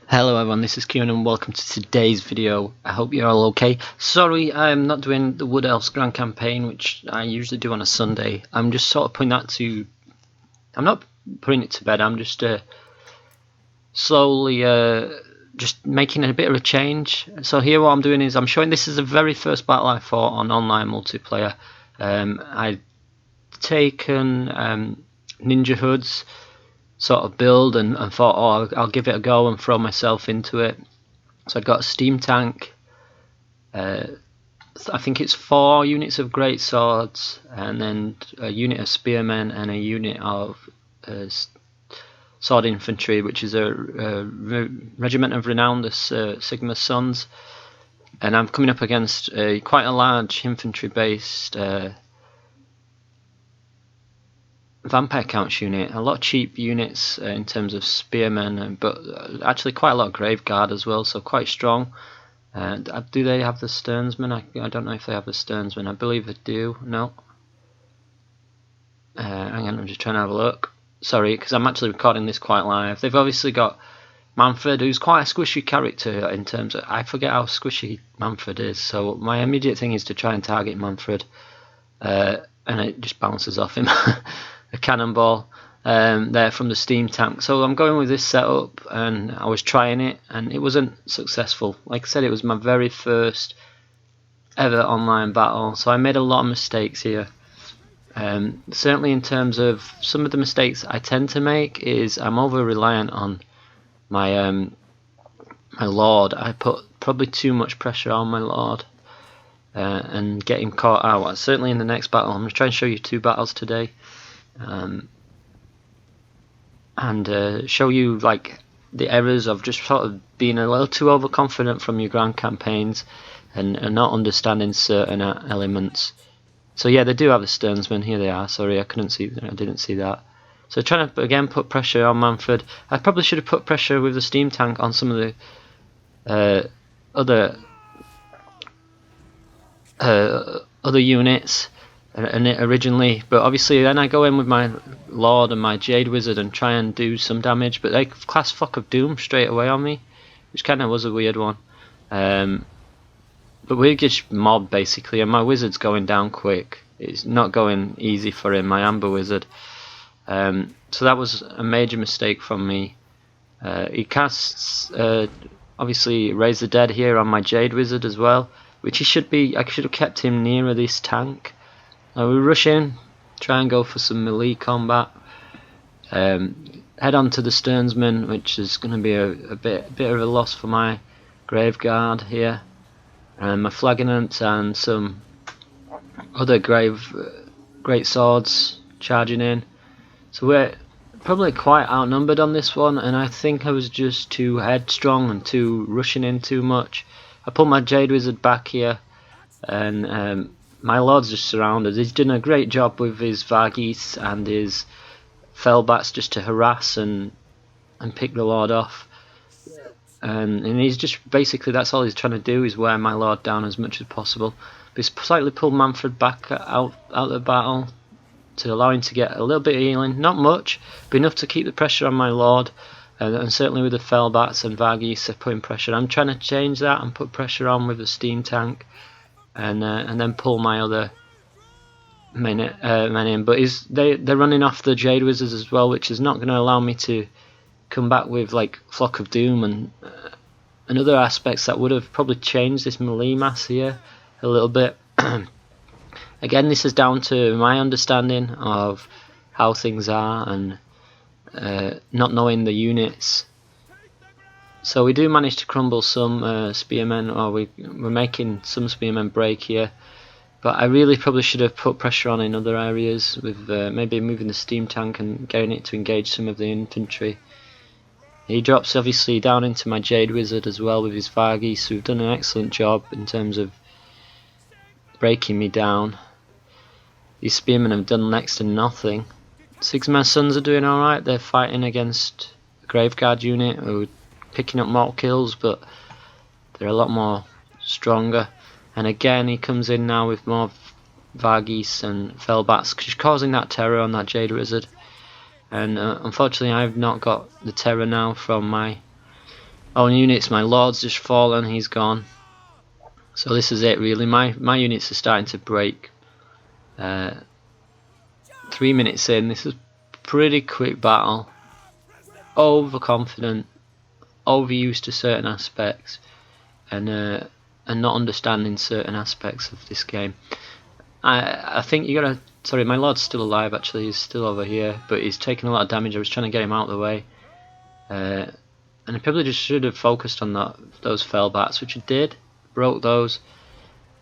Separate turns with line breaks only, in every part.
Hello everyone, this is Kieran and welcome to today's video. I hope you're all okay. Sorry I'm not doing the Wood Elves Grand Campaign, which I usually do on a Sunday. I'm just sort of putting that to... I'm not putting it to bed, I'm just slowly just making a bit of a change. So here what I'm doing is I'm showing this is the very first battle I fought on online multiplayer. I'd taken Ninja Hoods sort of build and thought, oh, I'll give it a go and throw myself into it. So I'd got a steam tank, I think it's 4 units of great swords, and then a unit of spearmen and a unit of sword infantry, which is a regiment of renown, the Sigma Sons. And I'm coming up against quite a large infantry based Vampire Counts unit, a lot of cheap units in terms of spearmen, but actually quite a lot of Grave Guard as well, so quite strong. Do they have the Sternsmen? I don't know if they have the Sternsmen. I believe they do. No. Hang on, I'm just trying to have a look. Sorry, because I'm actually recording this quite live. They've obviously got Manfred, who's quite a squishy character in terms of... I forget how squishy Manfred is, so my immediate thing is to try and target Manfred, and it just bounces off him. A cannonball there from the steam tank. So I'm going with this setup, and I was trying it and it wasn't successful. Like I said, it was my very first ever online battle, so I made a lot of mistakes here. Certainly in terms of some of the mistakes I tend to make is I'm over reliant on my my Lord. I put probably too much pressure on my Lord and get him caught out. Certainly in the next battle, I'm going to try and show you 2 battles today. And show you like the errors of just sort of being a little too overconfident from your grand campaigns and not understanding certain elements. So yeah, they do have the Sternsmen. Here they are. Sorry, I didn't see that. So trying to again put pressure on Manfred. I probably should have put pressure with the steam tank on some of the other units originally, but obviously then I go in with my Lord and my Jade Wizard and try and do some damage, but they cast Flock of Doom straight away on me, which kind of was a weird one. But we just mob basically, and my Wizard's going down quick. It's not going easy for him, my Amber Wizard. So that was a major mistake from me. He casts obviously Raise the Dead here on my Jade Wizard as well, which he should be. I should have kept him nearer this tank. We rush in, try and go for some melee combat. Head on to the Sternsmen, which is going to be a bit of a loss for my Grave Guard here. My Flagonant and some other great swords charging in. So we're probably quite outnumbered on this one, and I think I was just too headstrong and too rushing in too much. I pulled my Jade Wizard back here, and my Lord's just surrounded. He's done a great job with his Varghese and his Fellbats just to harass and pick the Lord off. And he's just basically, that's all he's trying to do, is wear my Lord down as much as possible. But he's slightly pulled Manfred back out of the battle to allow him to get a little bit of healing. Not much, but enough to keep the pressure on my Lord. And certainly with the Fellbats and Varghese putting pressure. I'm trying to change that and put pressure on with the steam tank. And then pull my other men in, but they're running off the Jade Wizards as well, which is not going to allow me to come back with like Flock of Doom and other aspects that would have probably changed this melee mass here a little bit. Again, this is down to my understanding of how things are and not knowing the units. So we do manage to crumble some spearmen, or we're making some spearmen break here. But I really probably should have put pressure on in other areas with maybe moving the steam tank and getting it to engage some of the infantry. He drops obviously down into my Jade Wizard as well with his Varghese, who've done an excellent job in terms of breaking me down. These spearmen have done next to nothing. Sigma Sons are doing alright. They're fighting against a Grave Guard unit who picking up mortal kills, but they're a lot more stronger. And again, he comes in now with more Varghese and Fellbats, just causing that terror on that Jade Wizard. And unfortunately, I've not got the terror now from my Oh, units, my lord's just fallen, he's gone. So this is it really, my units are starting to break. 3 minutes in, this is pretty quick battle. Overconfident, overused to certain aspects, and not understanding certain aspects of this game. I think you gotta. Sorry, my lord's still alive. Actually, he's still over here, but he's taking a lot of damage. I was trying to get him out of the way, and I probably just should have focused on those fell bats, which I did. Broke those,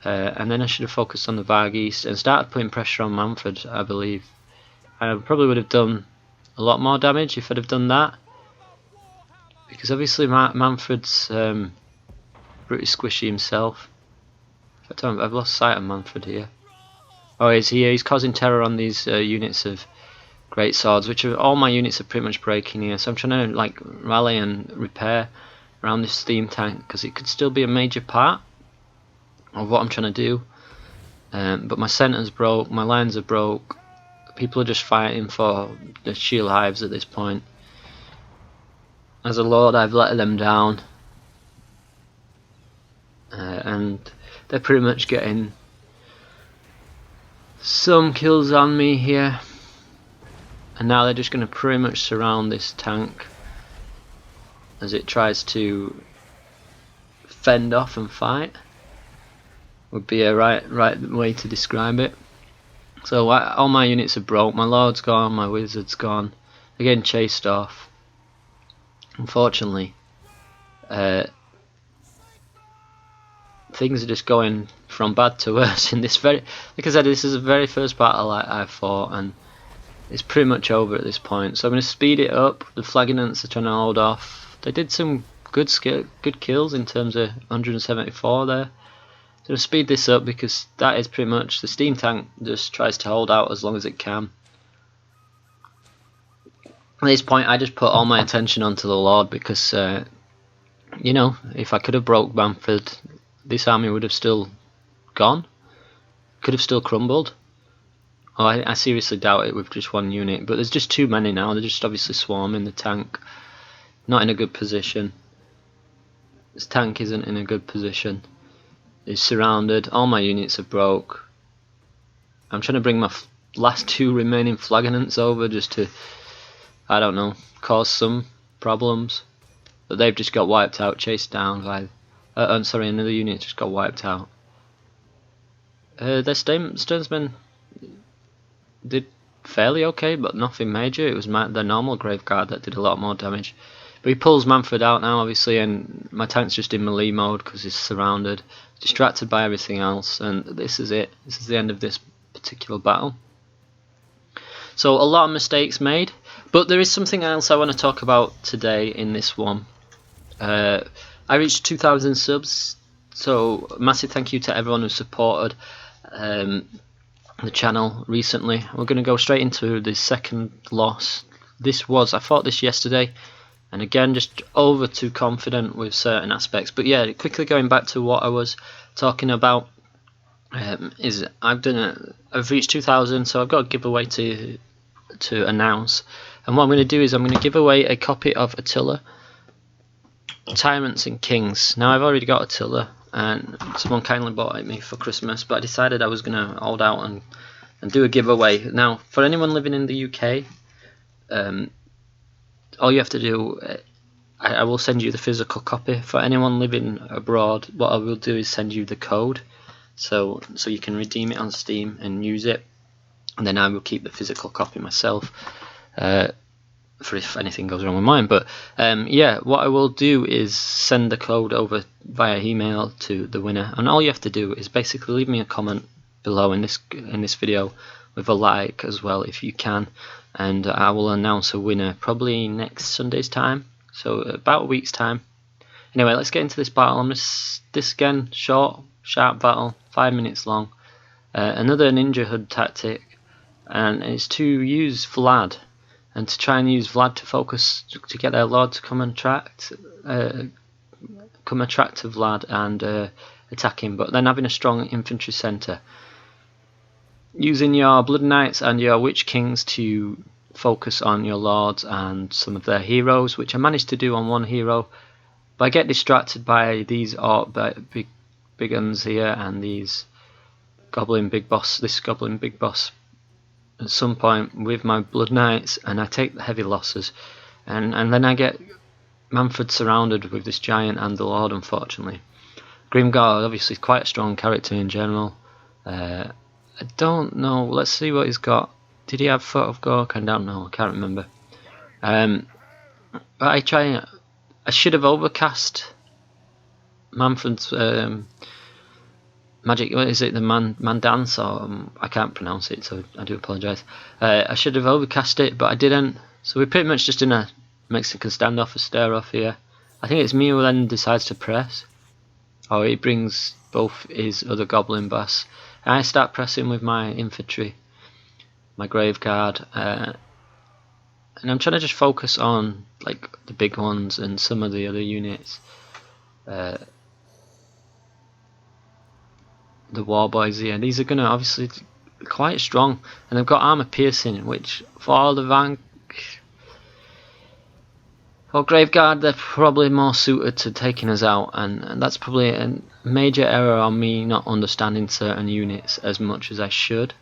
and then I should have focused on the Varg East and started putting pressure on Manfred. I believe I probably would have done a lot more damage if I'd have done that, because obviously Manfred's pretty squishy himself. I've lost sight of Manfred here. Oh, he's here. He's causing terror on these units of great swords, which are all my units are pretty much breaking here. So I'm trying to like rally and repair around this steam tank, because it could still be a major part of what I'm trying to do. But my centers broke, my lines are broke. People are just fighting for the shield hives at this point. As a lord, I've let them down, and they're pretty much getting some kills on me here, and now they're just going to pretty much surround this tank as it tries to fend off and fight, would be a right way to describe it. So all my units are broke, my lord's gone, my wizard's gone, they're getting chased off. Unfortunately, things are just going from bad to worse in this like I said, this is the very first battle I fought, and it's pretty much over at this point. So I'm going to speed it up. The Flagonants are trying to hold off. They did some good kills in terms of 174 there. So I'll speed this up, because that is pretty much the steam tank just tries to hold out as long as it can. At this point I just put all my attention onto the Lord, because you know, if I could have broke Manfred, this army would have still gone, could have still crumbled. Oh, I seriously doubt it with just one unit, but there's just too many now. They're just obviously swarming the tank. Not in a good position. This tank isn't in a good position. It's surrounded, all my units are broke. I'm trying to bring my last two remaining Flagonants over just to, I don't know, cause some problems. But they've just got wiped out, chased down by I'm sorry, another unit just got wiped out. Their Stearnsmen did fairly okay, but nothing major. It was their normal Graveguard that did a lot more damage. But he pulls Manfred out now, obviously, and my tank's just in melee mode because he's surrounded, distracted by everything else, and this is it. This is the end of this particular battle. So a lot of mistakes made, but there is something else I want to talk about today in this one. I reached 2,000 subs, so massive thank you to everyone who supported the channel recently. We're going to go straight into the second loss. I fought this yesterday, and again just over too confident with certain aspects. But yeah, quickly going back to what I was talking about, is I've reached 2,000, so I've got a giveaway to announce. And what I'm going to do is I'm going to give away a copy of Attila, Tyrants and Kings. Now I've already got Attila, and someone kindly bought it me for Christmas, but I decided I was going to hold out and do a giveaway. Now for anyone living in the UK, all you have to do, I will send you the physical copy. For anyone living abroad, what I will do is send you the code, so you can redeem it on Steam and use it, and then I will keep the physical copy myself, for if anything goes wrong with mine. But yeah, what I will do is send the code over via email to the winner, and all you have to do is basically leave me a comment below in this video with a like as well if you can, and I will announce a winner probably next Sunday's time, so about a week's time. Anyway, let's get into this battle. This again, short, sharp battle, 5 minutes long. Another ninja hood tactic, and it's to use Vlad, and to try and use Vlad to focus, to get their lord to come attract to Vlad and attack him, but then having a strong infantry centre. Using your Blood Knights and your Witch Kings to focus on your lords and some of their heroes, which I managed to do on one hero, But I get distracted by these big guns here and these goblin big boss. This goblin big boss at some point with my blood knights, and I take the heavy losses, and then I get Manfred surrounded with this giant and the Lord, unfortunately. Grimgard obviously is quite a strong character in general. I don't know, let's see what he's got. Did he have Foot of Gork? I don't know, I can't remember. But I should have overcast Manfred's magic. What is it? The man dance, or I can't pronounce it, so I do apologise. I should have overcast it, but I didn't. So we're pretty much just in a Mexican standoff, a stare off here. I think it's me who then decides to press. Oh, he brings both his other goblin boss. And I start pressing with my infantry, my grave guard, and I'm trying to just focus on like the big ones and some of the other units. The war boys here, these are gonna obviously quite strong, and they've got armor piercing, which for the for Graveguard they're probably more suited to taking us out, and that's probably a major error on me not understanding certain units as much as I should.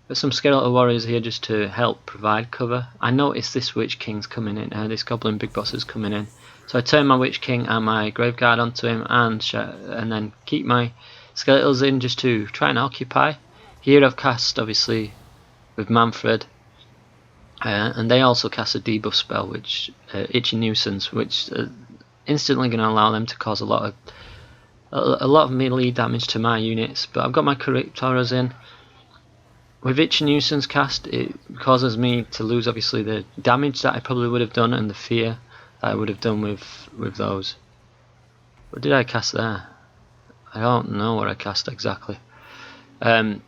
There's some skeletal warriors here just to help provide cover. I noticed this Witch King's coming in, this Goblin Big Boss is coming in. So I turn my Witch King and my Graveguard onto him, and then keep my Skeletals in just to try and occupy. Here I've cast obviously with Manfred, and they also cast a debuff spell, which Itchy Nuisance, which instantly going to allow them to cause a lot of melee damage to my units. But I've got my Kieraproskills in. With Itchy Nuisance cast, it causes me to lose obviously the damage that I probably would have done and the fear that I would have done with those. What did I cast there? I don't know what I cast exactly. I'm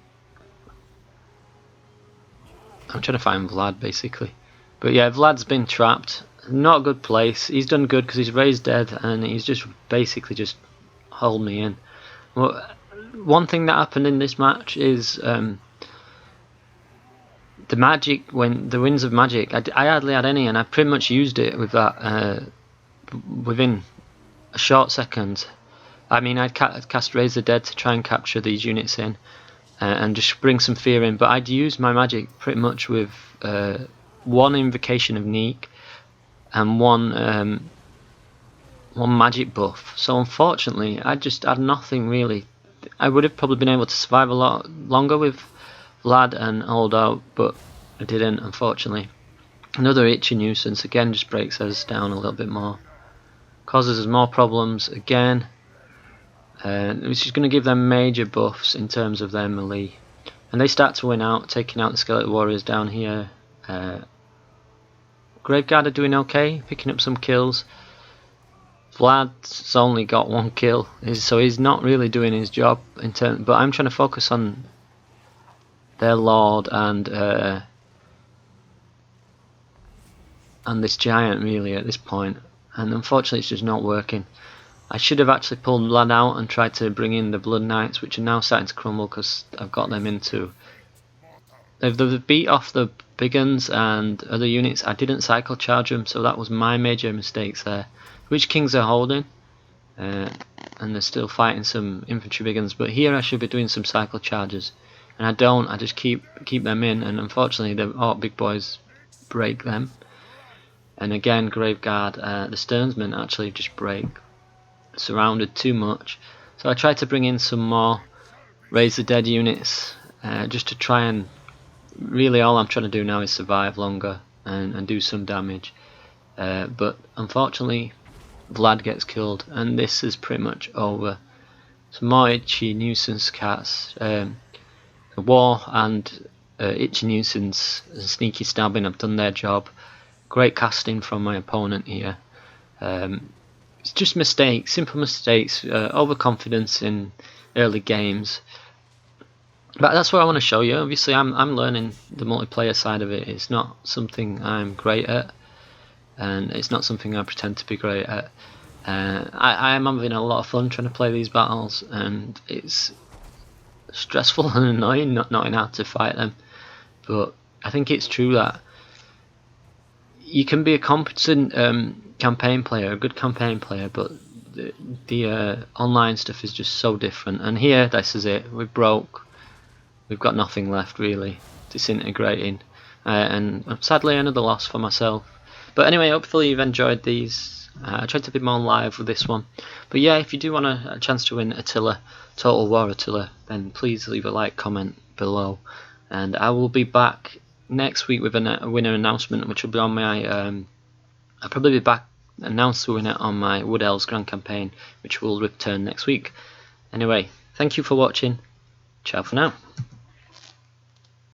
trying to find Vlad basically. But yeah, Vlad's been trapped. Not a good place. He's done good because he's raised dead and he's just basically just held me in. Well, one thing that happened in this match is the magic, when the winds of magic, I hardly had any, and I pretty much used it with that within a short second. I mean, I'd cast Raise the Dead to try and capture these units in and just bring some fear in, but I'd used my magic pretty much with one Invocation of Neek and one magic buff. So unfortunately, I just had nothing really. I would have probably been able to survive a lot longer with Vlad and hold out, but I didn't, unfortunately. Another Itchy Nuisance again just breaks us down a little bit more, causes us more problems again, which is going to give them major buffs in terms of their melee, and they start to win out, taking out the Skeletal Warriors down here. Graveguard are doing okay, picking up some kills. Vlad's only got one kill, so he's not really doing his job in terms. But I'm trying to focus on their Lord and this giant really at this point, and unfortunately it's just not working. I should have actually pulled Vlad out and tried to bring in the Blood Knights, which are now starting to crumble because I've got them into. They've beat off the big guns and other units. I didn't cycle charge them, so that was my major mistakes there. Witch Kings are holding, and they're still fighting some infantry big guns. But here I should be doing some cycle charges, and I don't. I just keep them in, and unfortunately the Orc big boys break them. And again, Graveguard, the Sternsmen actually just break. Surrounded too much, so I tried to bring in some more Raise the Dead units, just to try and really all I'm trying to do now is survive longer and do some damage, but unfortunately Vlad gets killed and this is pretty much over. Some more Itchy Nuisance cats, War and Itchy Nuisance and Sneaky Stabbing have done their job. Great casting from my opponent here. It's just mistakes, simple mistakes, overconfidence in early games. But that's what I want to show you. Obviously, I'm learning the multiplayer side of it. It's not something I'm great at, and it's not something I pretend to be great at. I am having a lot of fun trying to play these battles, and it's stressful and annoying not knowing how to fight them. But I think it's true that you can be a competent campaign player, a good campaign player, but the online stuff is just so different. And here, this is it. We're broke. We've got nothing left really. Disintegrating, and sadly another loss for myself. But anyway, hopefully you've enjoyed these. I tried to be more live with this one. But yeah, if you do want a chance to win Attila, Total War Attila, then please leave a like, comment below. And I will be back next week with a winner announcement, which will be on my... I'll probably be back, announce the winner on my Wood Elves Grand Campaign, which will return next week. Anyway, thank you for watching. Ciao for now.